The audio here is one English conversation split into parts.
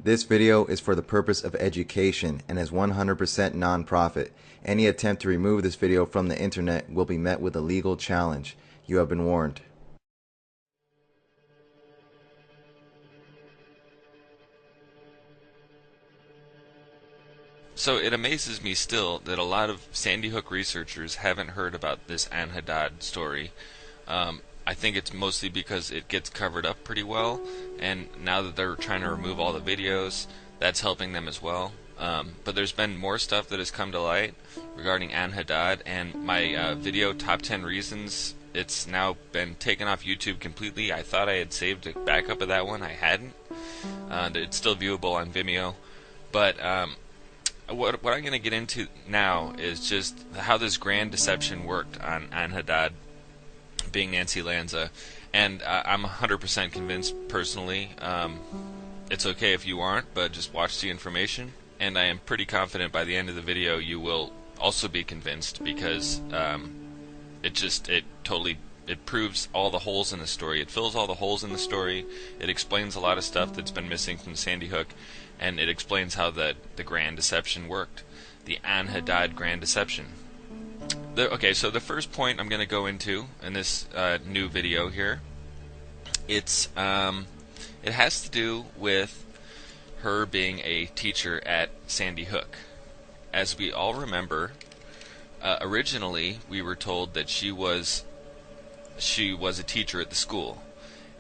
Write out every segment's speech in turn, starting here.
This video is for the purpose of education and is 100% non-profit. Any attempt to remove this video from the internet will be met with a legal challenge. You have been warned. So it amazes me still that a lot of Sandy Hook researchers haven't heard about this Ann Haddad story. I think it's mostly because it gets covered up pretty well, and now that they're trying to remove all the videos, that's helping them as well. But there's been more stuff that has come to light regarding Ann Haddad, and my video, Top 10 Reasons, it's now been taken off YouTube completely. I thought I had saved a backup of that one. I hadn't. It's still viewable on Vimeo. But what I'm going to get into now is just how this grand deception worked on Ann Haddad being Nancy Lanza, and I'm 100% convinced personally. It's okay if you aren't, but just watch the information, and I am pretty confident by the end of the video you will also be convinced, because it proves all the holes in the story. It fills all the holes in the story. It explains a lot of stuff that's been missing from Sandy Hook, and it explains how the grand deception worked, the Ann Haddad grand deception. Okay, so the first point I'm going to go into in this new video here, it has to do with her being a teacher at Sandy Hook. As we all remember, originally we were told that she was a teacher at the school,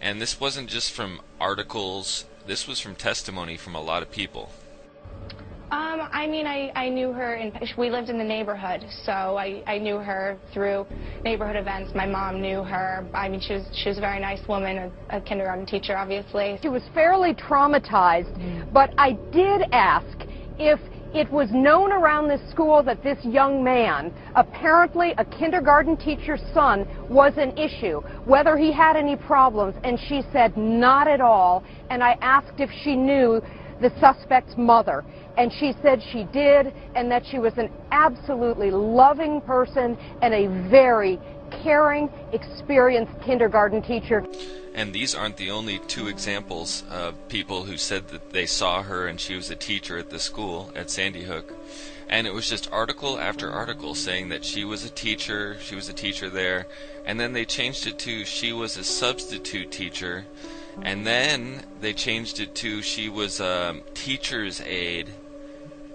and this wasn't just from articles. This was from testimony from a lot of people. I mean, I knew her, we lived in the neighborhood, so I knew her through neighborhood events. My mom knew her. I mean, she was a very nice woman, a kindergarten teacher, obviously. She was fairly traumatized, but I did ask if it was known around this school that this young man, apparently a kindergarten teacher's son, was an issue, whether he had any problems, and she said not at all. And I asked if she knew the suspect's mother, and she said she did, and that she was an absolutely loving person and a very caring, experienced kindergarten teacher. And these aren't the only two examples of people who said that they saw her and she was a teacher at the school at Sandy Hook. And it was just article after article saying that she was a teacher there, and then they changed it to she was a substitute teacher, and then they changed it to she was a teacher's aide,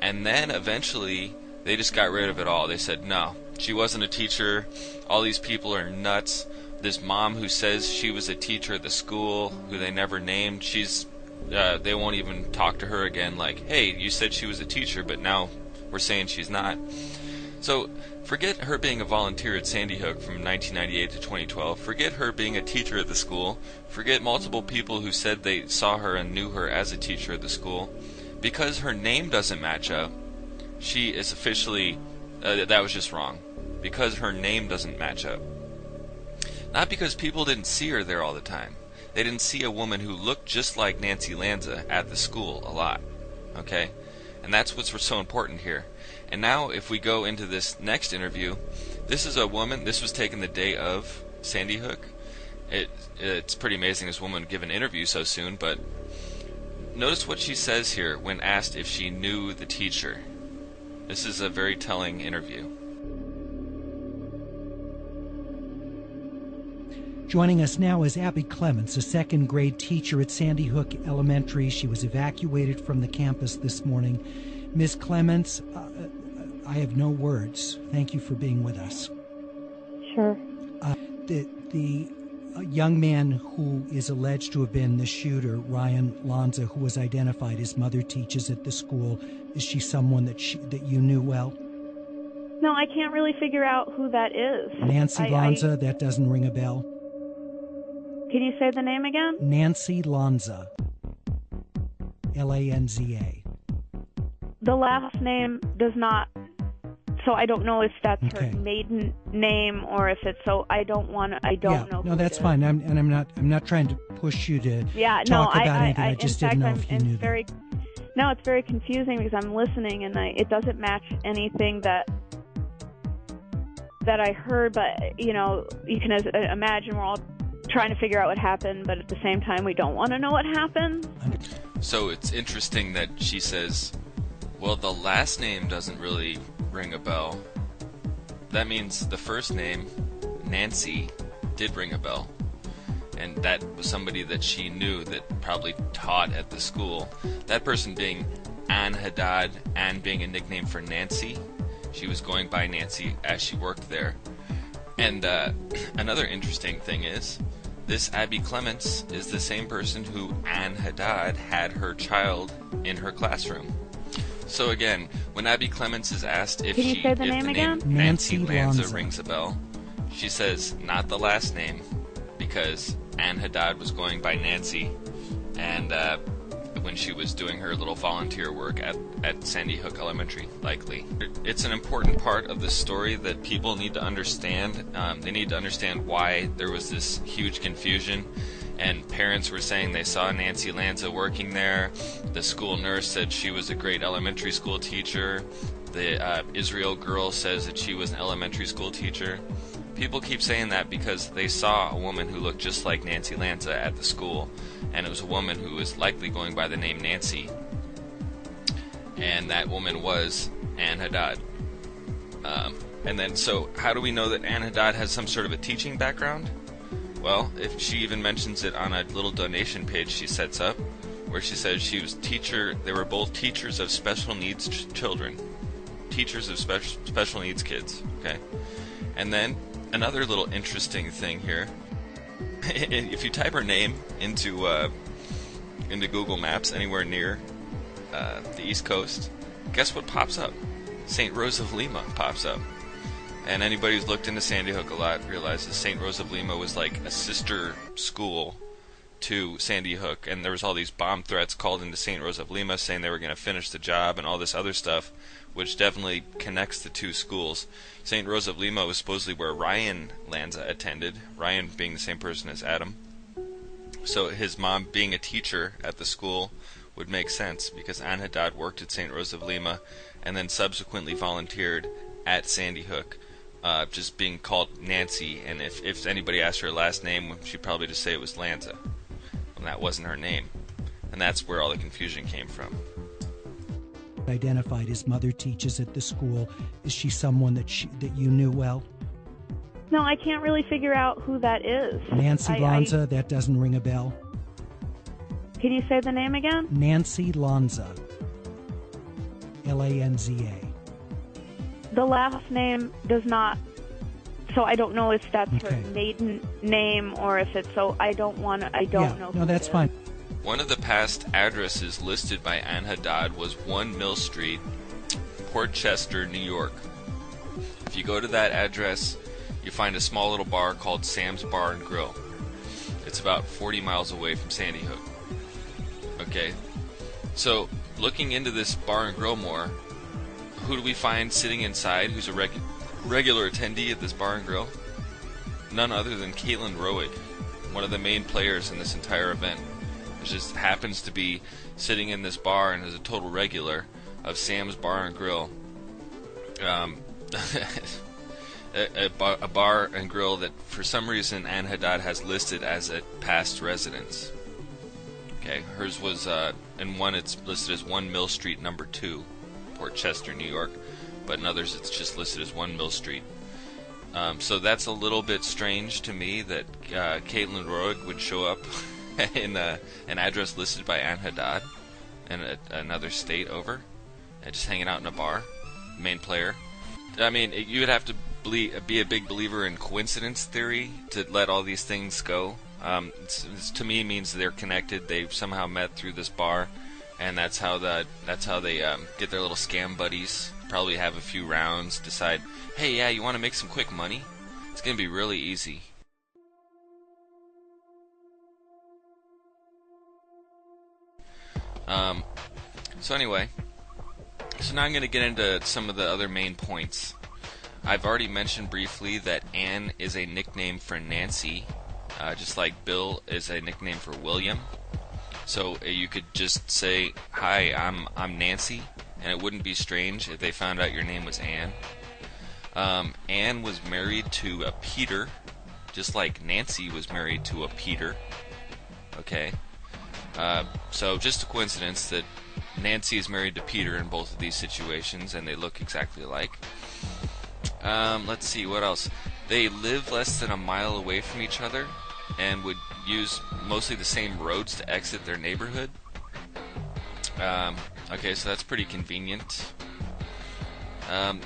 and then eventually they just got rid of it all. They said, no, she wasn't a teacher, all these people are nuts. This mom who says she was a teacher at the school, who they never named, they won't even talk to her again, like, hey, you said she was a teacher, but now we're saying she's not. So forget her being a volunteer at Sandy Hook from 1998 to 2012. Forget her being a teacher at the school. Forget multiple people who said they saw her and knew her as a teacher at the school. Because her name doesn't match up, she is officially, that was just wrong. Because her name doesn't match up. Not because people didn't see her there all the time. They didn't see a woman who looked just like Nancy Lanza at the school a lot. Okay? And that's what's so important here. And now if we go into this next interview, this is a woman, this was taken the day of Sandy Hook. It's pretty amazing this woman would give an interview so soon, but notice what she says here when asked if she knew the teacher. This is a very telling interview. Joining us now is Abby Clements, a second-grade teacher at Sandy Hook Elementary. She was evacuated from the campus this morning. Ms. Clements, I have no words. Thank you for being with us. Sure. The young man who is alleged to have been the shooter, Ryan Lanza, who was identified, his mother teaches at the school. Is she someone that you knew well? No, I can't really figure out who that is. Nancy Lanza, that doesn't ring a bell? Can you say the name again? Nancy Lanza. Lanza. The last name does not, so I don't know if that's okay. her maiden name or if it's, so I don't know. No, that's fine. I'm not trying to push you to talk about anything. I just didn't know if you knew that. No, it's very confusing because I'm listening and it doesn't match anything that I heard, but you know, you can imagine we're all trying to figure out what happened, but at the same time we don't want to know what happened. So it's interesting that she says, well, the last name doesn't really ring a bell. That means the first name, Nancy, did ring a bell. And that was somebody that she knew that probably taught at the school. That person being Ann Haddad, Ann being a nickname for Nancy. She was going by Nancy as she worked there. And another interesting thing is, this Abby Clements is the same person who Ann Haddad had her child in her classroom. So again, when Abby Clements is asked if Say the name again? Nancy Lanza Lanza rings a bell, she says not the last name, because Ann Haddad was going by Nancy, and when she was doing her little volunteer work at Sandy Hook Elementary, likely. It's an important part of the story that people need to understand. They need to understand why there was this huge confusion, and parents were saying they saw Nancy Lanza working there. The school nurse said she was a great elementary school teacher. The Israel girl says that she was an elementary school teacher. People keep saying that because they saw a woman who looked just like Nancy Lanza at the school, and it was a woman who was likely going by the name Nancy, and that woman was Ann Haddad. And then, so how do we know that Ann Haddad has some sort of a teaching background? Well, if she even mentions it on a little donation page she sets up, where she says she was they were both teachers of special needs children, teachers of special needs kids, okay? And then, another little interesting thing here, if you type her name into Google Maps anywhere near the East Coast, guess what pops up? St. Rose of Lima pops up. And anybody who's looked into Sandy Hook a lot realizes St. Rose of Lima was like a sister school to Sandy Hook, and there was all these bomb threats called into St. Rose of Lima saying they were going to finish the job and all this other stuff, which definitely connects the two schools. St. Rose of Lima was supposedly where Ryan Lanza attended, Ryan being the same person as Adam. So his mom being a teacher at the school would make sense, because Ann Haddad worked at St. Rose of Lima and then subsequently volunteered at Sandy Hook, just being called Nancy, and if anybody asked her last name, she'd probably just say it was Lanza, and that wasn't her name. And that's where all the confusion came from. Identified his mother teaches at the school. Is she someone that you knew well? No, I can't really figure out who that is. Nancy Lanza, that doesn't ring a bell. Can you say the name again? Nancy Lanza. Lanza. The last name does not, so I don't know if that's her maiden name or if it's, so I don't know. No, that's fine. One of the past addresses listed by Ann Haddad was 1 Mill Street, Port Chester, New York. If you go to that address, you find a small little bar called Sam's Bar and Grill. It's about 40 miles away from Sandy Hook. Okay, so looking into this bar and grill more, who do we find sitting inside who's a regular attendee at this bar and grill? None other than Kitten Roig, one of the main players in this entire event. It just happens to be sitting in this bar and is a total regular of Sam's Bar and Grill. A bar and grill that for some reason Ann Haddad has listed as a past residence. Okay, hers was, in one it's listed as 1 Mill Street, number 2, Port Chester, New York, but in others it's just listed as 1 Mill Street. So that's a little bit strange to me that Kitten Roig would show up in an address listed by Ann Haddad in another state over, and just hanging out in a bar, main player. I mean, you would have to be a big believer in coincidence theory to let all these things go. It's to me means they're connected. They somehow met through this bar, and that's how they get their little scam buddies. Probably have a few rounds, decide, hey, yeah, you want to make some quick money? It's gonna be really easy. So anyway, so now I'm going to get into some of the other main points. I've already mentioned briefly that Ann is a nickname for Nancy, just like Bill is a nickname for William. So you could just say, hi, I'm Nancy, and it wouldn't be strange if they found out your name was Ann. Ann was married to a Peter, just like Nancy was married to a Peter. Okay. So just a coincidence that Nancy is married to Peter in both of these situations, and they look exactly alike. Let's see, what else? They live less than a mile away from each other and would use mostly the same roads to exit their neighborhood. Okay, so that's pretty convenient.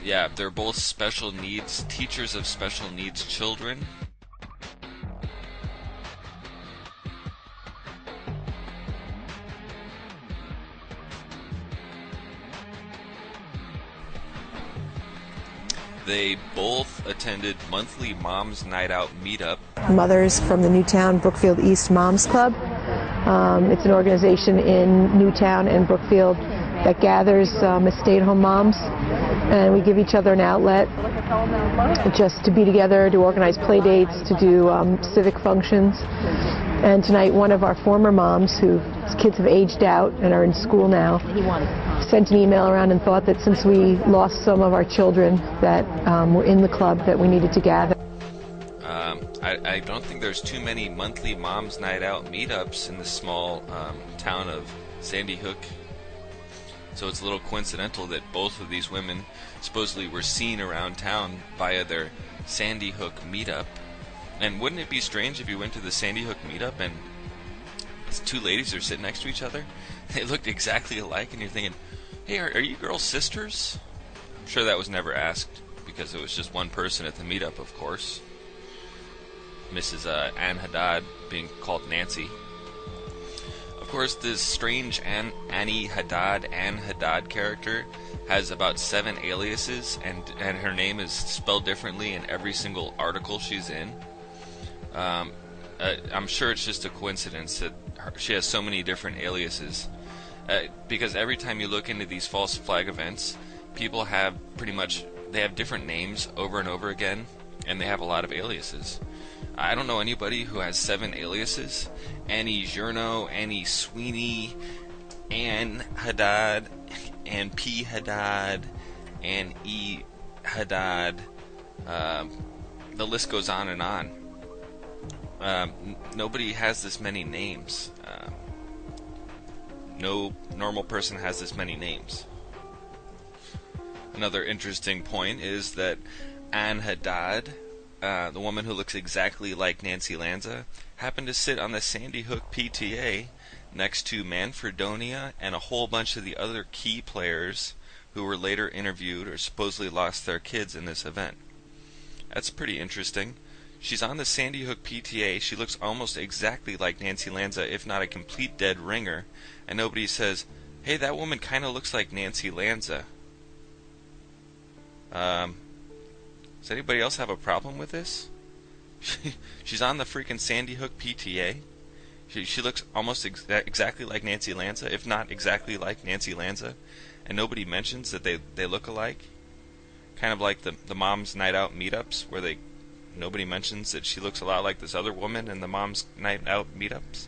Yeah, they're both special needs, teachers of special needs children. They both attended monthly Mom's Night Out meetup. Mothers from the Newtown Brookfield East Moms Club. It's an organization in Newtown and Brookfield that gathers stay-at-home moms, and we give each other an outlet just to be together, to organize play dates, to do civic functions. And tonight, one of our former moms, whose kids have aged out and are in school now, sent an email around and thought that since we lost some of our children that were in the club, that we needed to gather. I don't think there's too many monthly Mom's Night Out meetups in the small town of Sandy Hook. So it's a little coincidental that both of these women supposedly were seen around town via their Sandy Hook meetup. And wouldn't it be strange if you went to the Sandy Hook meetup and these two ladies are sitting next to each other? They looked exactly alike, and you're thinking, hey, are you girls sisters? I'm sure that was never asked, because it was just one person at the meetup, of course. Mrs. Ann Haddad being called Nancy. Of course, this strange Ann Haddad character has about 7 aliases, and her name is spelled differently in every single article she's in. I'm sure it's just a coincidence that she has so many different aliases. Because every time you look into these false flag events, people have they have different names over and over again, and they have a lot of aliases. I don't know anybody who has 7 aliases. Annie Journo, Annie Sweeney, Ann Haddad, Ann P. Haddad, Ann E. Haddad. The list goes on and on. Nobody has this many names. No normal person has this many names. Another interesting point is that Ann Haddad, the woman who looks exactly like Nancy Lanza, happened to sit on the Sandy Hook PTA next to Manfredonia and a whole bunch of the other key players who were later interviewed or supposedly lost their kids in this event. That's pretty interesting. She's on the Sandy Hook PTA, she looks almost exactly like Nancy Lanza, if not a complete dead ringer, and nobody says, hey, that woman kind of looks like Nancy Lanza. Does anybody else have a problem with this? She's on the freaking Sandy Hook PTA. She looks almost exactly like Nancy Lanza, if not exactly like Nancy Lanza, and nobody mentions that they look alike. Kind of like the Mom's Night Out meetups, where nobody mentions that she looks a lot like this other woman in the Mom's Night Out meetups.